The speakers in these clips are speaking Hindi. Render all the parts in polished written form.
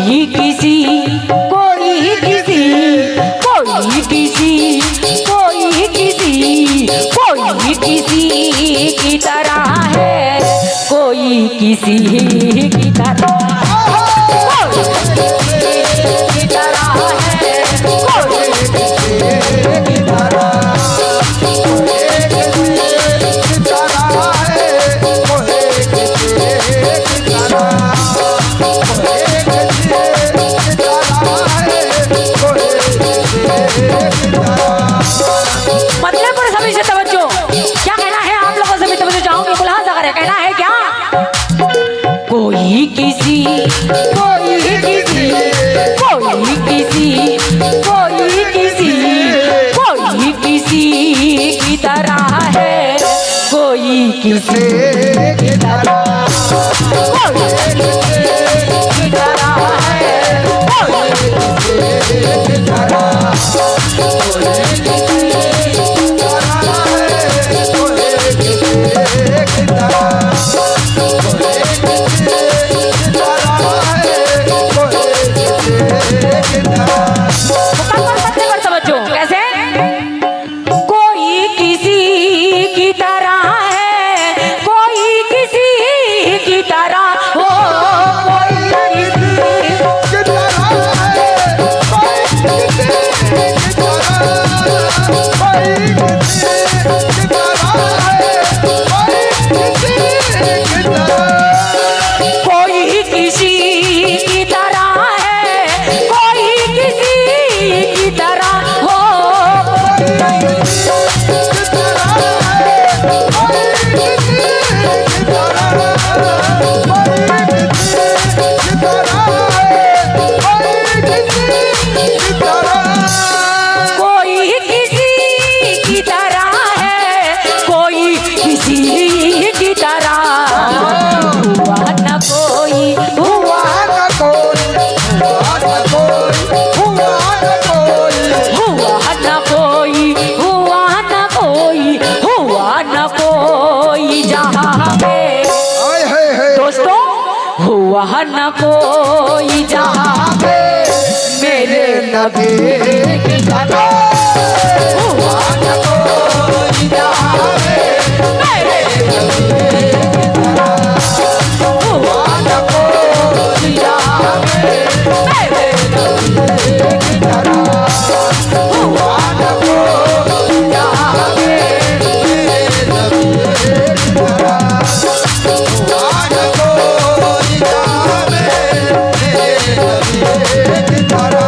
कोई किसी कोई किसी कोई किसी कोई किसी कोई किसी की तरह है, कोई किसी की तरह किसी की तरह वहाँ न कोई जहाँ पे मेरे नबी की तरह, वहाँ न कोई जहाँ पे मेरे नबी की तरह, वहाँ न कोई जहाँ पे मेरे नबी की तरह, वहाँ न कोई जहाँ पे मेरे नबी की तरह।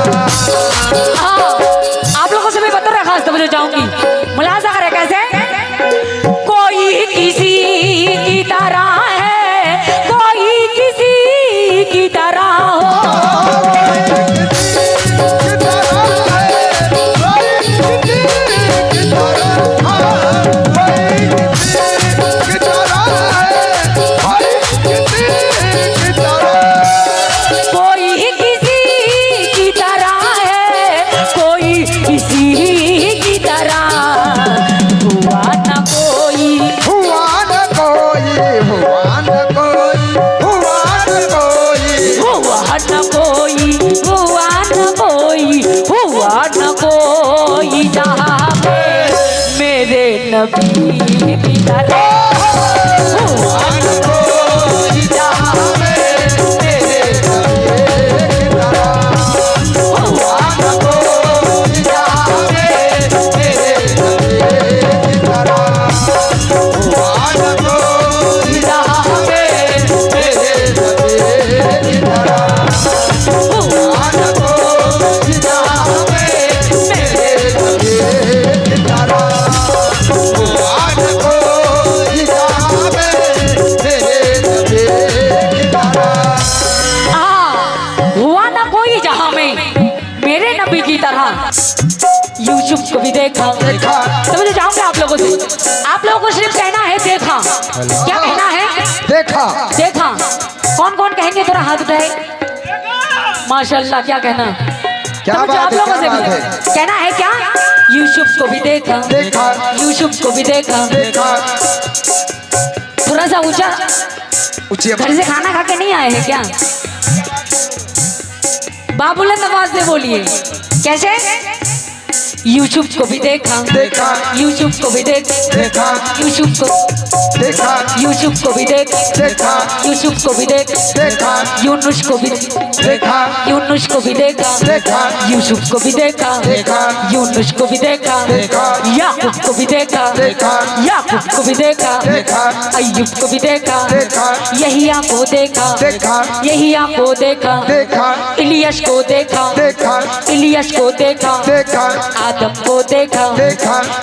नबी की तरह यूसुफ को भी देखा तो मुझे चाहूंगा आप लोगों से, आप लोगों को सिर्फ कहना है देखा। क्या कहना है? देखा। देखा कौन कौन कहेंगे? थोड़ा हाथ उठाए। माशाल्लाह, क्या कहना? क्या तो मुझे आप लोगों से भी कहना है क्या? यूसुफ को भी देखा, यूसुफ को भी देखा। थोड़ा सा ऊंचा, घर से खाना खा के नहीं आए हैं क्या? बाबुलंद आवाज से बोलिए। कैसे? यूट्यूब को भी देखा, यूट्यूब को भी देखा, यूट्यूब को देखा, यूट्यूब को भी देखा, यूट्यूब को भी देखा, यूनुस को भी देखा, यूनुस को भी देखा, यूट्यूब को भी देखा, यूनुस को भी देखा, याकूब को भी देखा, याकूब को भी देखा, अय्यूब को भी देखा, यहिया को देखा, यहिया को देखा, इलियस को देखा, इलियस को देखा, आदम को देखा,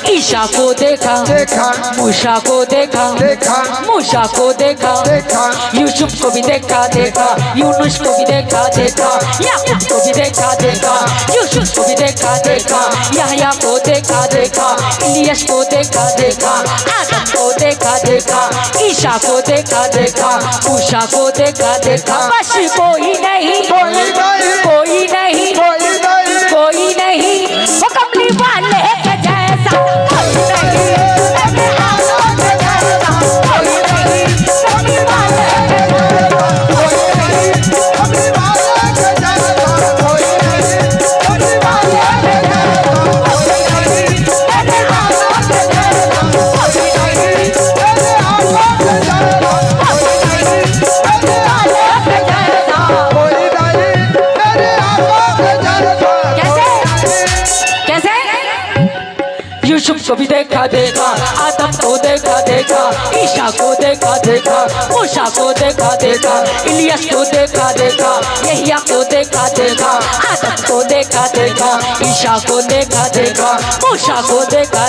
ईशा को देखा, मूसा को देखा, मूसा को देखा, यूसुफ को भी देखा, यूनुस को भी देखा, याकूब को भी देखा, यूसुफ को भी देखा, यहया को देखा, इलियस को देखा, आदम को देखा, ईशा को देखा, मूसा को देखा, बस कोई नहीं, कोई नहीं, कोई नहीं, वो कमली वाले के जैसा कोई नहीं, कोई नहीं, कमली वाले के जैसा कोई नहीं, कमली वाले के जैसा कोई नहीं, कमली वाले के जैसा कोई नहीं, तेरे हाथों के जैसा कोई नहीं, तेरे हाथों के जैसा कोई नहीं, तेरे हाथों के जैसा कोई नहीं, तेरे हाथों के जैसा। कैसे? यूसुफ को भी देखा, आदम को देखा, ईशा को देखा, मूसा को देखा, इलियस को देखा, यहिया को देखा, आदम को देखा, ईशा को देखा, मूसा को देखा,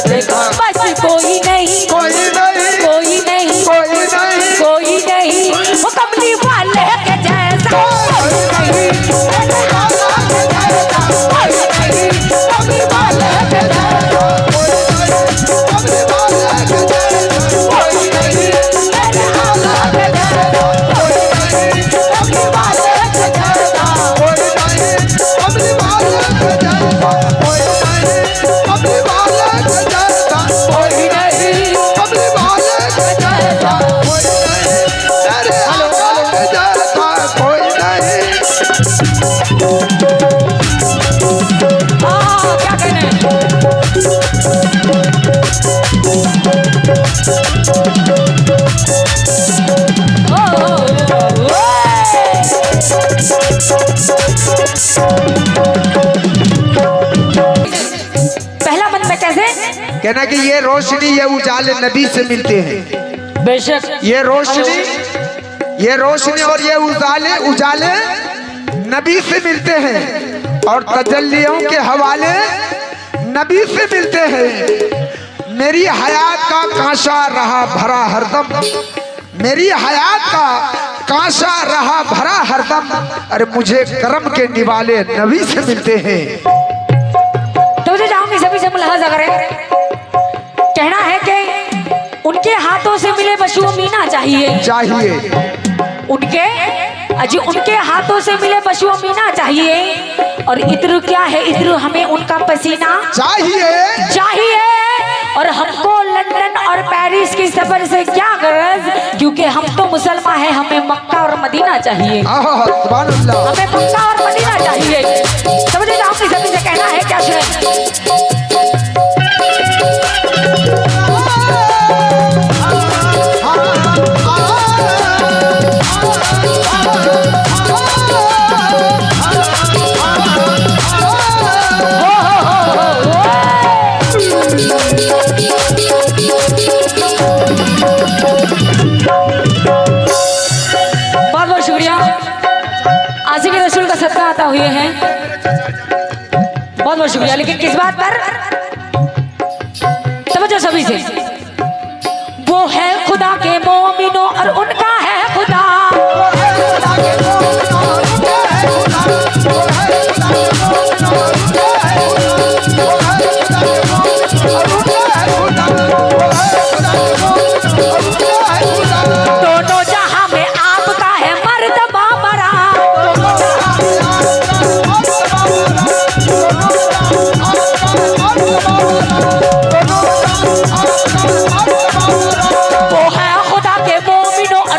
बस कोई नहीं, कोई नहीं, कोई नहीं, कोई नहीं, कोई नहीं, वो कमली वाले के जैसा कोई नहीं, तेरे हाथों के जैसा कोई नहीं, कमली वाले के जैसा कमली वाले के जैसा कोई नहीं, तेरे हाथों के जैसा कोई नहीं, कमली वाले के जैसा कोई नहीं, कमली वाले के जैसा कोई नहीं, कमली वाले के जैसा कोई नहीं, कमली वाले के जैसा कोई नहीं, तेरे हाथों के जैसा कोई नहीं। क्या कहने? पहला मन में कैसे कहना कि ये रोशनी, ये उजाले नबी से मिलते हैं। बेशक ये रोशनी और ये उजाले नबी से मिलते हैं और तजल्लियों के हवाले नबी से मिलते हैं। मेरी हयात का कांसा रहा भरा हरदम, मेरी हयात का कांसा रहा भरा हरदम, अरे मुझे करम के निवाले नबी से मिलते हैं। तो मुझे जाऊंगी सभी से मुलाहाजा करें। कहना है कि उनके हाथों से मिले पशुओं मीना चाहिए, उनके हाथों से मिले पशुओं मीना चाहिए। और इत्र क्या है? इत्र हमें उनका पसीना चाहिए। और हमको लंदन और पेरिस की सफर से क्या गरज, क्योंकि हम तो मुसलमान हैं, हमें मक्का और मदीना चाहिए, हमें मक्का और मदीना चाहिए। समझे जाओ कि सभी से कहना है क्या सुने? आता हुए हैं, बहुत बहुत शुक्रिया। लेकिन किस बात पर समझो सभी से, वो है खुदा के मोमिनों और उनका है खुदा, वो है खुदा के मोमिनों और उनका है खुदा, वो है खुदा के मोमिनों और उनका है खुदा, वो है खुदा के मोमिनों और उनका है खुदा, वो है खुदा के मोमिनों और उनका है खुदा। दोनों जहां में आपका है मर्तबा बड़ा, दोनों जहां में वो है खुदा के मोमिनों और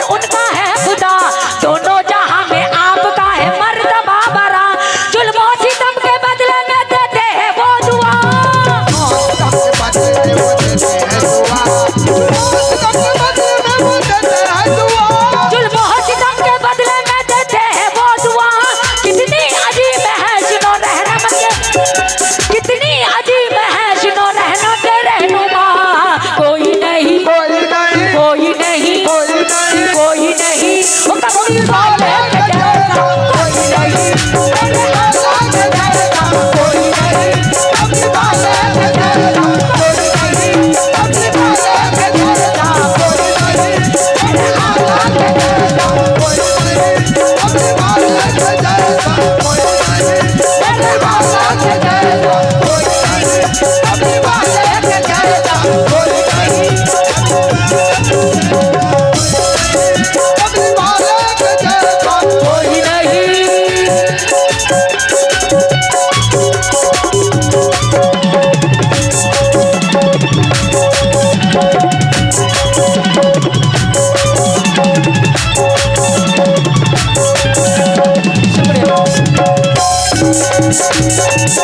नबी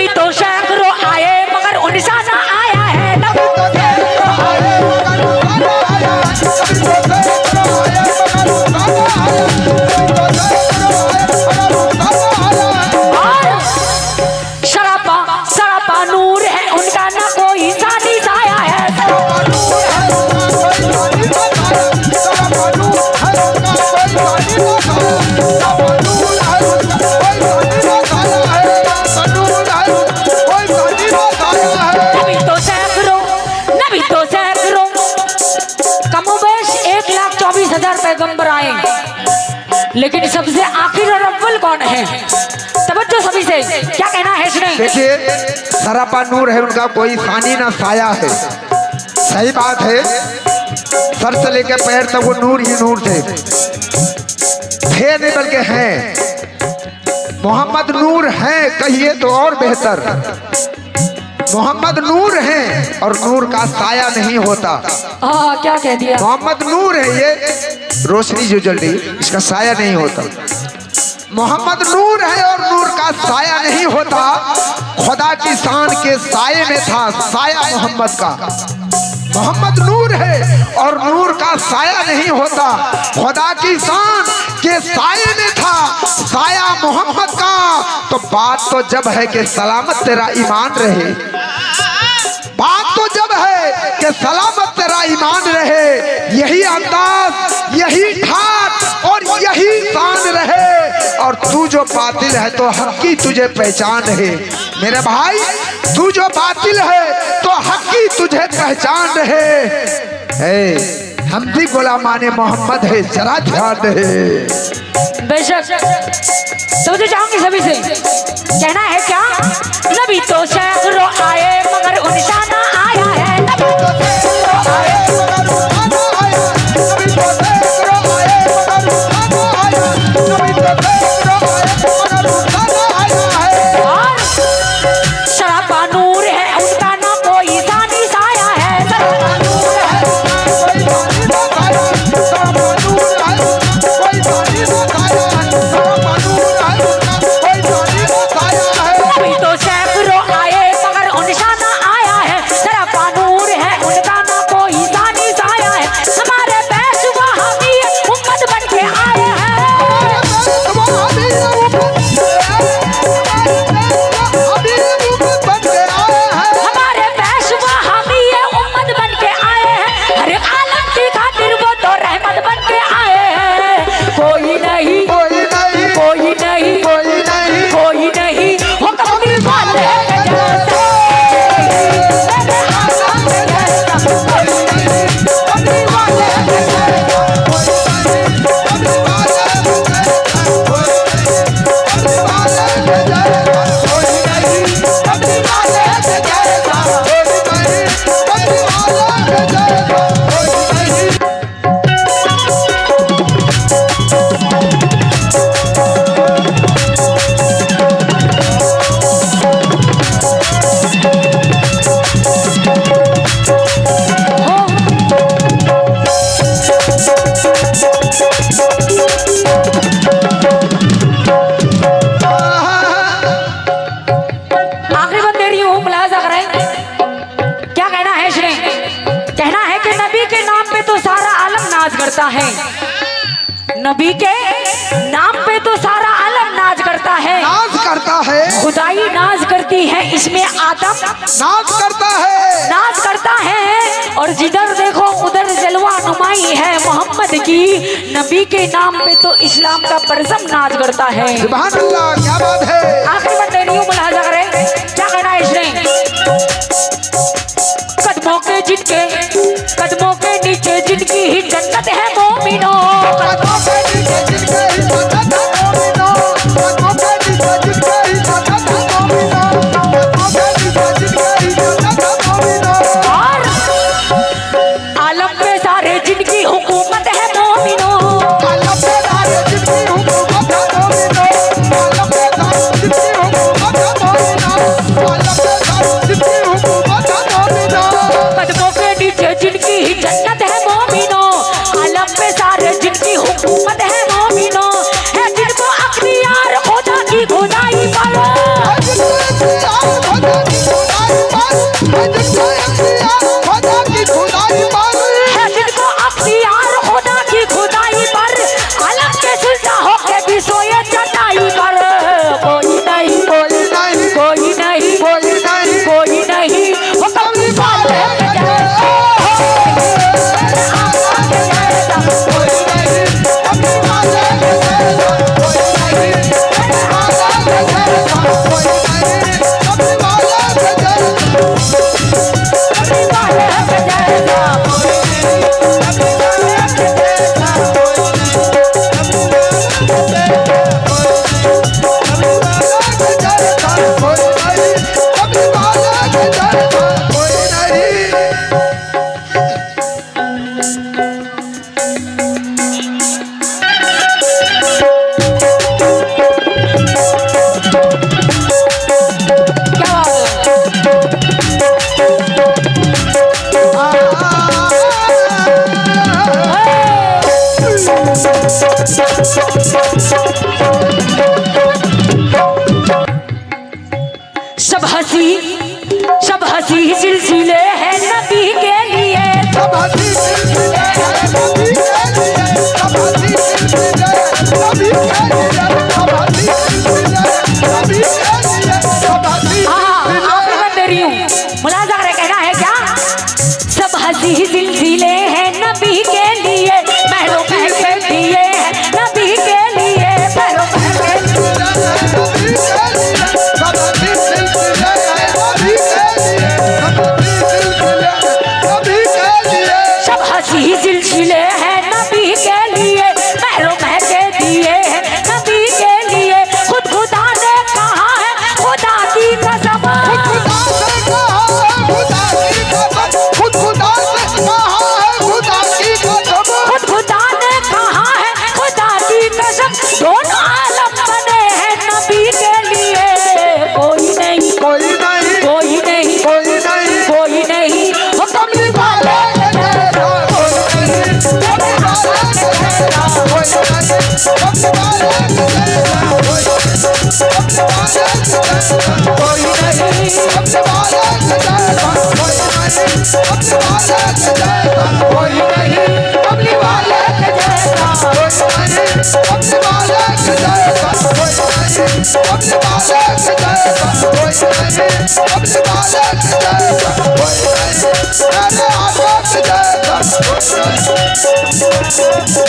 तो सैकड़ों आए मगर उनसा ना आया है। सरापा नूर है उनका ना कोई सानी साया है। नबी तो सैकड़ों कमोबेश 1,24,000 पैगंबर आए, लेकिन सबसे आखिर और अव्वल कौन है? तवज्जो सभी से, क्या कहना है इसने? देखिए, सरापा नूर है उनका कोई सानी ना साया है। सही बात है, सर से लेकर पैर तक वो नूर ही नूर थे नहीं बल्कि हैं। मोहम्मद नूर हैं कहिए तो और बेहतर। मोहम्मद नूर हैं और नूर का साया नहीं होता। क्या कह दिया? मोहम्मद नूर है, ये रोशनी जो जल रही इसका साया नहीं होता। मोहम्मद नूर है और नूर का साया नहीं होता। खुदा की शान के साये में था साया मोहम्मद का। मोहम्मद नूर है और नूर का साया नहीं होता। खुदा की शान के साये में था साया मोहम्मद का। तो बात तो जब है कि सलामत तेरा ईमान रहे, बात तो जब है कि सलामत तेरा ईमान रहे, यही अंदाज, यही ठाट और यही शान रहे। और तू जो बातिल है तो हक की तुझे पहचान है। मेरे भाई, तू जो बातिल है तो हक की तुझे पहचान रहे। हम भी गुलामाने मोहम्मद है, जरा ध्यान रहे। बेशक समझे जाऊंगी सभी से, कहना है क्या? नबी तो सैकड़ों आए मगर उनसा ना आया है। नबी तो सैकड़ों आए मगर उनसा ना आया। नबी तो सैकड़ों आए मगर उनसा ना आया। नबी तो सैकड़ों आए मगर उनसा ना आया है। और सरापा नूर है उनका ना कोई सानी साया है। सरापा नूर है कोई सानी ना साया। सरापा नूर है कोई सानी ना साया। सरापा नूर है कोई सानी ना साया है। नबी तो सैकड़ों आए मगर उनसा ना आया है। सरापा नूर है उनका ना कोई सानी साया है। हमारे पेशवा हामी उम्मत बन के आए हैं। हमारे पेशवा हामी उम्मत बन के आए हैं। हर आलम की खातिर वो तो रहमत बन के आए हैं। कोई नहीं कोई नहीं कोई नहीं कोई नहीं कोई नहीं वो कभी वाले के जैसे कोई नहीं कभी वाले के जैसा। आखिरी बात दे रही हूँ, मुलाजा करें। क्या कहना है इसने? कहना है कि नबी के नाम पे तो सारा आलम नाज करता है। नबी के नाम पे तो सारा आलम नाज करता है। नाज करता है, खुदाई नाज करती है, इसमें आदम नाज करता है, नाज करता है। और जिधर देखो उधर जलवा नुमाई है मोहम्मद की। नबी के नाम पे तो इस्लाम का परचम नाज करता है। सुभान अल्लाह, क्या बात है। आखिरी बात दे रही हूँ, मुलाजा करें। क्या कहना है इसने? कदमों के नीचे जिनकी ही जन्नत है मोमिनो। कदमों के नीचे जिनकी ही जन्नत है मोमिनो। कदमों के नीचे जिनकी ही जन्नत है मोमिनो। कदमों के नीचे जिनकी ही जन्नत है मोमिनो। और आलम पे सारे जिनकी हुकूमत है मोमिनो। आलम पे सारे जिनकी हुकूमत है मोमिनो। आलम पे सारे जिनकी हुकूमत है मोमिनो। आलम पे सारे जिनकी हुकूमत है मोमिनो। कदमों के सब हंसी सिलसिले हैं नबी के लिए। सब हंसी सिलसिले हैं नबी के लिए, सब हंसी सिलसिले हैं नबी के लिए, सब हंसी सिलसिले हैं नबी के लिए, सब हंसी आखिर में दे रही हूँ, मुलाजा रे कहना है क्या? सब हंसी सिलसिले हैं नबी के लिए, महरों कह के दिए हैं नबी के लिए, महरों कह के सब हंसी सिलसिले हैं नबी के लिए, महरों कह के दिए हैं नबी के लिए। खुद खुदा ने कहा है खुदा की कसम, खुद खुदा से कहा है खुदा की कसम, खुद खुदा ने कहा है खुदा की कसम, दोनों आलम बने हैं नबी के लिए। कोई नहीं कोई नहीं कोई नहीं कोई नहीं कोई नहीं वो कमली वाले अपने